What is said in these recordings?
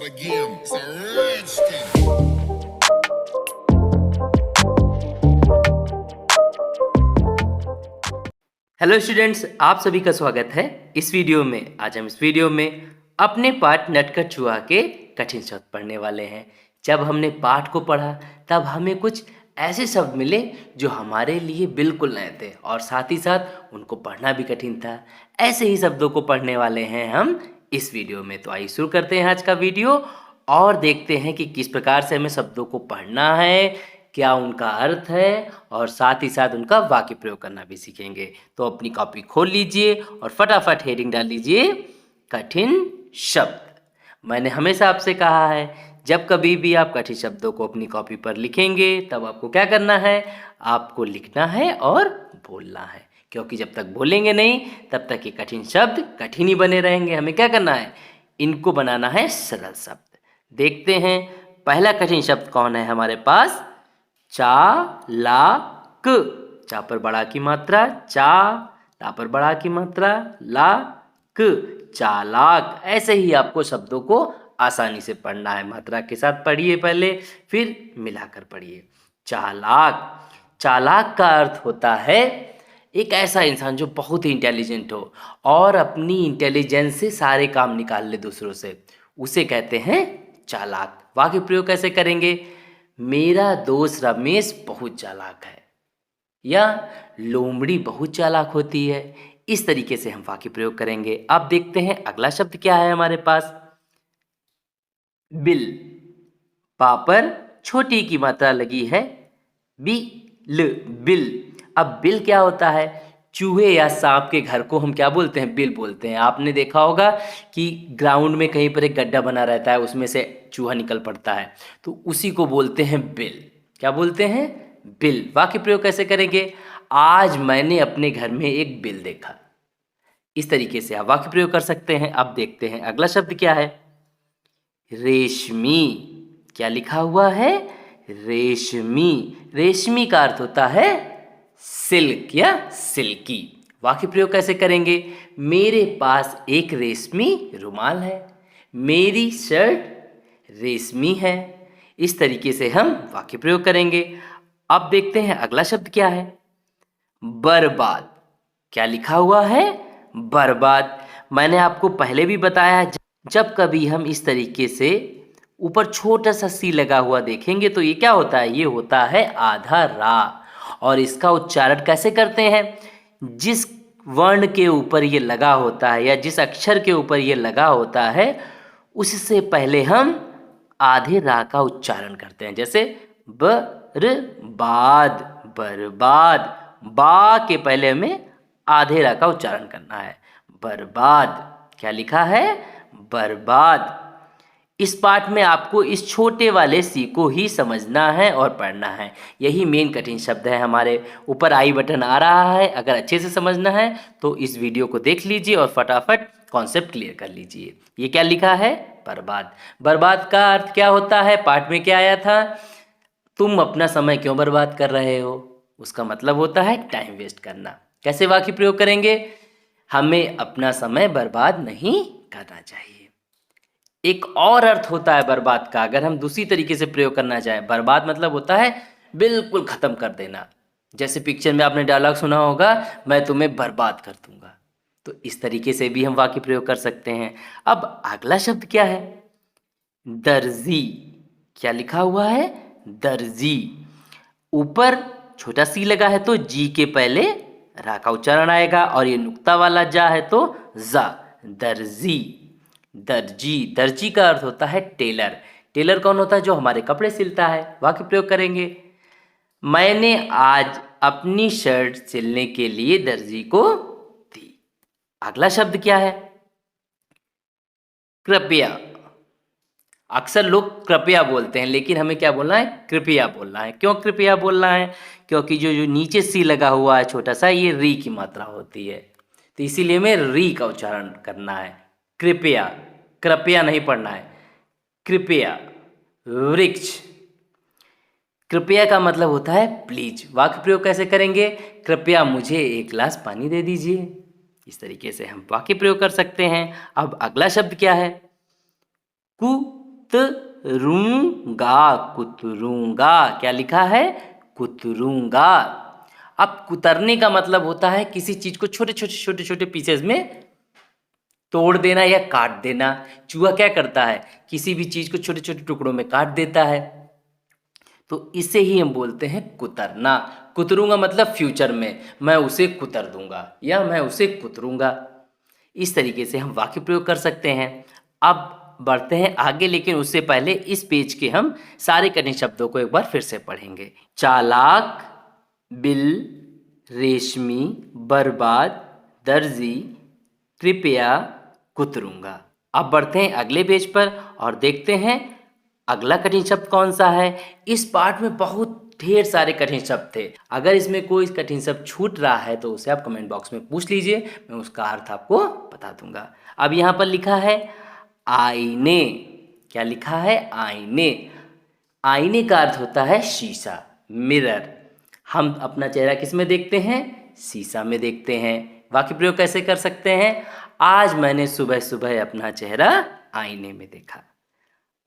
again. It's a Redskin. Hello students, आप सभी का स्वागत है इस वीडियो में। आज हम इस वीडियो में अपने पाठ नटखट चूहा के कठिन शब्द पढ़ने वाले हैं। जब हमने पाठ को पढ़ा तब हमें कुछ ऐसे शब्द मिले जो हमारे लिए बिल्कुल नए थे और साथ ही साथ उनको पढ़ना भी कठिन था। ऐसे ही शब्दों को पढ़ने वाले हैं हम इस वीडियो में। तो आइए शुरू करते हैं आज का वीडियो और देखते हैं कि किस प्रकार से हमें शब्दों को पढ़ना है, क्या उनका अर्थ है और साथ ही साथ उनका वाक्य प्रयोग करना भी सीखेंगे। तो अपनी कॉपी खोल लीजिए और फटाफट हेडिंग डाल लीजिए कठिन शब्द। मैंने हमेशा आपसे कहा है, जब कभी भी आप कठिन शब्दों को अपनी कॉपी पर लिखेंगे तब आपको क्या करना है, आपको लिखना है और बोलना है, क्योंकि जब तक बोलेंगे नहीं तब तक ये कठिन शब्द कठिन ही बने रहेंगे। हमें क्या करना है, इनको बनाना है सरल शब्द। देखते हैं पहला कठिन शब्द कौन है हमारे पास। चालाक। चा पर बड़ा की मात्रा चा, ला पर बड़ा की मात्रा ला, क चालाक। ऐसे ही आपको शब्दों को आसानी से पढ़ना है। मात्रा के साथ पढ़िए पहले, फिर मिलाकर पढ़िए। चालाक। चालाक का अर्थ होता है एक ऐसा इंसान जो बहुत ही इंटेलिजेंट हो और अपनी इंटेलिजेंस से सारे काम निकाल ले दूसरों से, उसे कहते हैं चालाक। वाक्य प्रयोग कैसे करेंगे, मेरा दोस्त रमेश बहुत चालाक है या लोमड़ी बहुत चालाक होती है। इस तरीके से हम वाक्य प्रयोग करेंगे। अब देखते हैं अगला शब्द क्या है हमारे पास। बिल। पा पर छोटी की मात्रा लगी है, बिल, बिल। अब बिल क्या होता है, चूहे या सांप के घर को हम क्या बोलते हैं, बिल बोलते हैं। आपने देखा होगा कि ग्राउंड में कहीं पर एक गड्ढा बना रहता है, उसमें से चूहा निकल पड़ता है, तो उसी को बोलते हैं बिल। क्या बोलते हैं, बिल। वाक्य प्रयोग कैसे करेंगे, आज मैंने अपने घर में एक बिल देखा। इस तरीके से आप वाक्य प्रयोग कर सकते हैं। अब देखते हैं अगला शब्द क्या है, रेशमी। क्या लिखा हुआ है, रेशमी। रेशमी का अर्थ होता है सिल्क या सिल्की। वाक्य प्रयोग कैसे करेंगे, मेरे पास एक रेशमी रुमाल है, मेरी शर्ट रेशमी है। इस तरीके से हम वाक्य प्रयोग करेंगे। अब देखते हैं अगला शब्द क्या है, बर्बाद। क्या लिखा हुआ है, बर्बाद। मैंने आपको पहले भी बताया है, जब कभी हम इस तरीके से ऊपर छोटा सा सी लगा हुआ देखेंगे तो ये क्या होता है, ये होता है आधा रा। और इसका उच्चारण कैसे करते हैं, जिस वर्ण के ऊपर ये लगा होता है या जिस अक्षर के ऊपर ये लगा होता है उससे पहले हम आधे रा का उच्चारण करते हैं। जैसे बर्बाद, बर्बाद। बा के पहले हमें आधे रा का उच्चारण करना है, बर्बाद। क्या लिखा है, बर्बाद। इस पाठ में आपको इस छोटे वाले सी को ही समझना है और पढ़ना है। यही मेन कठिन शब्द है। हमारे ऊपर आई बटन आ रहा है, अगर अच्छे से समझना है तो इस वीडियो को देख लीजिए और फटाफट कॉन्सेप्ट क्लियर कर लीजिए। ये क्या लिखा है, बर्बाद। बर्बाद का अर्थ क्या होता है, पाठ में क्या आया था, तुम अपना समय क्यों बर्बाद कर रहे हो। उसका मतलब होता है टाइम वेस्ट करना। कैसे वाक्य प्रयोग करेंगे, हमें अपना समय बर्बाद नहीं करना चाहिए। एक और अर्थ होता है बर्बाद का, अगर हम दूसरी तरीके से प्रयोग करना चाहें, बर्बाद मतलब होता है बिल्कुल खत्म कर देना। जैसे पिक्चर में आपने डायलॉग सुना होगा, मैं तुम्हें बर्बाद कर दूंगा। तो इस तरीके से भी हम वाक्य प्रयोग कर सकते हैं। अब अगला शब्द क्या है, दर्जी। क्या लिखा हुआ है, दर्जी। ऊपर छोटा सी लगा है तो जी के पहले रा का उच्चारण आएगा और ये नुक्ता वाला जा है तो जा, दर्जी, दर्जी। दर्जी का अर्थ होता है टेलर। टेलर कौन होता है, जो हमारे कपड़े सिलता है। वाक्य प्रयोग करेंगे, मैंने आज अपनी शर्ट सिलने के लिए दर्जी को दी। अगला शब्द क्या है, कृपया। अक्सर लोग कृपया बोलते हैं, लेकिन हमें क्या बोलना है, कृपया बोलना है। क्यों कृपया बोलना है, क्योंकि जो जो नीचे सी लगा हुआ है छोटा सा, ये री की मात्रा होती है, तो इसीलिए हमें री का उच्चारण करना है। कृपया, कृपया नहीं पढ़ना है, कृपया। वृक्ष। कृपया का मतलब होता है प्लीज। वाक्य प्रयोग कैसे करेंगे, कृपया मुझे एक गिलास पानी दे दीजिए। इस तरीके से हम वाक्य प्रयोग कर सकते हैं। अब अगला शब्द क्या है, कु कुतरूंगा, कुतरूंगा। क्या लिखा है? कुतरूंगा। अब कुतरने का मतलब होता है किसी चीज को छोटे छोटे छोटे छोटे पीसेस में तोड़ देना या काट देना। चूहा क्या करता है? किसी भी चीज को छोटे छोटे टुकड़ों में काट देता है। तो इसे ही हम बोलते हैं कुतरना। कुतरूंगा मतलब फ्यूचर में मैं उसे कुतर दूंगा या मैं उसे कुतरूंगा। इस तरीके से हम वाक्य प्रयोग कर सकते हैं। अब बढ़ते हैं आगे, लेकिन उससे पहले इस पेज के हम सारे कठिन शब्दों को एक बार फिर से पढ़ेंगे। चालाक, बिल, रेशमी, बर्बाद, दर्जी, कृपया, कुतरूंगा। अब बढ़ते हैं अगले पेज पर और देखते हैं अगला कठिन शब्द कौन सा है। इस पाठ में बहुत ढेर सारे कठिन शब्द थे। अगर इसमें कोई कठिन शब्द छूट रहा है तो उसे आप कमेंट बॉक्स में पूछ लीजिए, मैं उसका अर्थ आपको बता दूंगा। अब यहाँ पर लिखा है आईने। क्या लिखा है? आईने। आईने का अर्थ होता है शीशा, मिरर। हम अपना चेहरा किस में देखते हैं? शीशा में देखते हैं। वाक्य प्रयोग कैसे कर सकते हैं? आज मैंने सुबह सुबह अपना चेहरा आईने में देखा।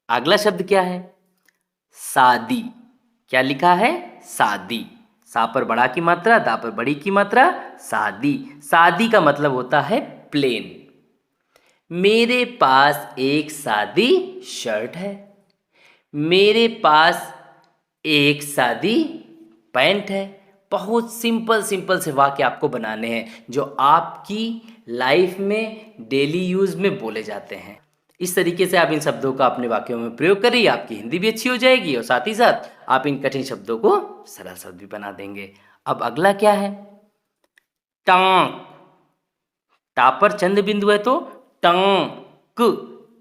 अगला शब्द क्या है? शादी। क्या लिखा है? शादी। सा पर बड़ा की मात्रा, दा पर बड़ी की मात्रा, शादी। शादी का मतलब होता है प्लेन। मेरे पास एक सादी शर्ट है। मेरे पास एक सादी पैंट है। बहुत सिंपल सिंपल से वाक्य आपको बनाने हैं जो आपकी लाइफ में डेली यूज में बोले जाते हैं। इस तरीके से आप इन शब्दों का अपने वाक्यों में प्रयोग करिए, आपकी हिंदी भी अच्छी हो जाएगी और साथ ही साथ आप इन कठिन शब्दों को सरल शब्द भी बना देंगे। अब अगला क्या है? टांक। टा पर चंद्र बिंदु है तो टांक,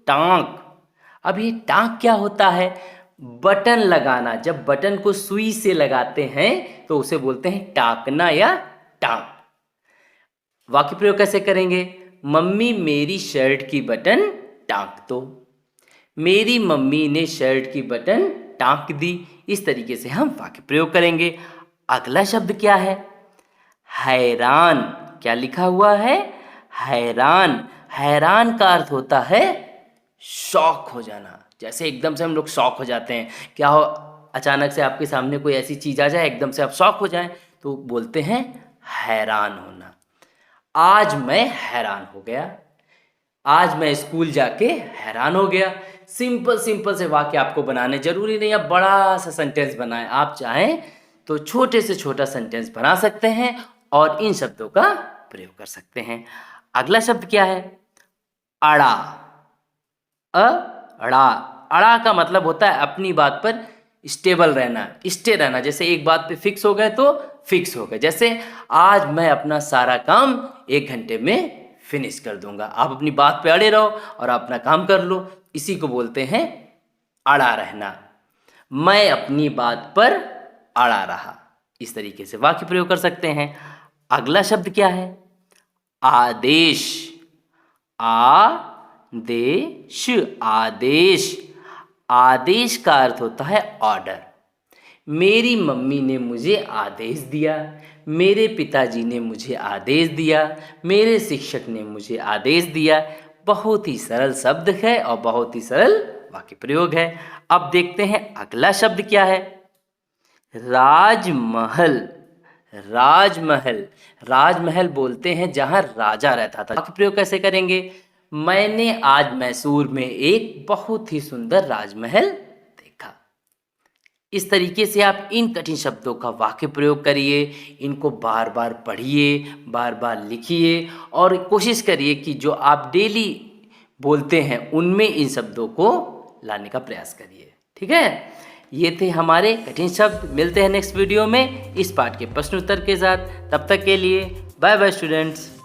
टांक। अब ये टांक क्या होता है? बटन लगाना। जब बटन को सुई से लगाते हैं तो उसे बोलते हैं टाकना या टांक। वाक्य प्रयोग कैसे करेंगे? मम्मी मेरी शर्ट की बटन टांक दो। मेरी मम्मी ने शर्ट की बटन टांक दी। इस तरीके से हम वाक्य प्रयोग करेंगे। अगला शब्द क्या है? हैरान। क्या लिखा हुआ है? हैरान। हैरान का अर्थ होता है शॉक हो जाना। जैसे एकदम से हम लोग शॉक हो जाते हैं। क्या हो, अचानक से आपके सामने कोई ऐसी चीज आ जाए, एकदम से आप शॉक हो जाएं, तो बोलते हैं हैरान होना। आज मैं हैरान हो गया। आज मैं स्कूल जाके हैरान हो गया। सिंपल सिंपल से वाक्य आपको बनाने, जरूरी नहीं आप बड़ा सा सेंटेंस बनाएं। आप चाहें तो छोटे से छोटा सेंटेंस बना सकते हैं और इन शब्दों का प्रयोग कर सकते हैं। अगला शब्द क्या है? अड़ा। अड़ा। अड़ा का मतलब होता है अपनी बात पर स्टेबल रहना, स्टे रहना। जैसे एक बात पे फिक्स हो गए तो फिक्स हो गए। जैसे आज मैं अपना सारा काम 1 घंटे में फिनिश कर दूंगा। आप अपनी बात पे अड़े रहो और अपना काम कर लो, इसी को बोलते हैं अड़ा रहना। मैं अपनी बात पर अड़ा रहा। इस तरीके से वाक्य प्रयोग कर सकते हैं। अगला शब्द क्या है? आदेश। आदेश। आदेश। आदेश का अर्थ होता है ऑर्डर। मेरी मम्मी ने मुझे आदेश दिया। मेरे पिताजी ने मुझे आदेश दिया। मेरे शिक्षक ने मुझे आदेश दिया। बहुत ही सरल शब्द है और बहुत ही सरल वाक्य प्रयोग है। अब देखते हैं अगला शब्द क्या है? राजमहल। राजमहल। राजमहल बोलते हैं जहां राजा रहता था। वाक्य प्रयोग कैसे करेंगे? मैंने आज मैसूर में एक बहुत ही सुंदर राजमहल देखा। इस तरीके से आप इन कठिन शब्दों का वाक्य प्रयोग करिए, इनको बार बार पढ़िए, बार बार लिखिए और कोशिश करिए कि जो आप डेली बोलते हैं उनमें इन शब्दों को लाने का प्रयास करिए। ठीक है, ये थे हमारे कठिन शब्द। मिलते हैं नेक्स्ट वीडियो में इस पाठ के प्रश्न उत्तर के साथ। तब तक के लिए बाय बाय स्टूडेंट्स।